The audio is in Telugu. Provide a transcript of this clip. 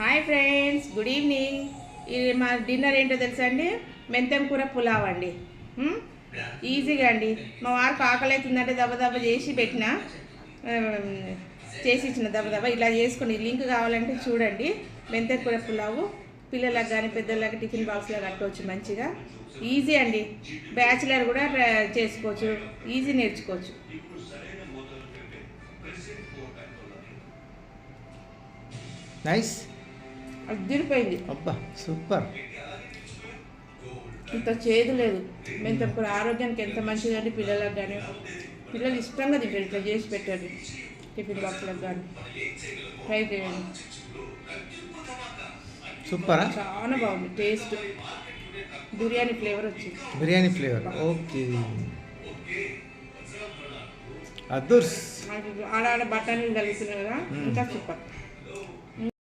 Hi friends, good evening. ఇది మా డిన్నర్ ఏంటో తెలుసా అండి? మెంతం కూర పులావ్ అండి. ఈజీగా అండి. మా వారికి ఆకలి అవుతుందంటే దెబ్బ చేసి పెట్టిన, చేసి ఇచ్చిన దెబ్బ ఇలా చేసుకుని. లింక్ కావాలంటే చూడండి. మెంతం కూర పులావు పిల్లలకు కానీ పెద్దలకు టిఫిన్ బాక్స్లో కట్టవచ్చు మంచిగా. ఈజీ అండి. బ్యాచిలర్ కూడా చేసుకోవచ్చు, ఈజీ నేర్చుకోవచ్చు. నైస్. అదిరిపోయింది. అబ్బా సూపర్. ఇంత చేదు లేదు. మెంతం కూర ఆరోగ్యానికి ఎంత మంచిదండి. పిల్లలకు కానీ పిల్లలు ఇష్టంగా తింటారు. ఇట్లా చేసి పెట్టండి టిఫిన్ బాక్స్లకు కానీ. ట్రై చేయండి. సూపరా? చాలా బాగుంది టేస్ట్. బిర్యానీ ఫ్లేవర్ వచ్చింది. బిర్యానీ ఫ్లేవర్. ఓకే. అదుర్స్. ఆడ బఠానీలు కలుగుతున్నాయి కదా, ఇంకా సూపర్.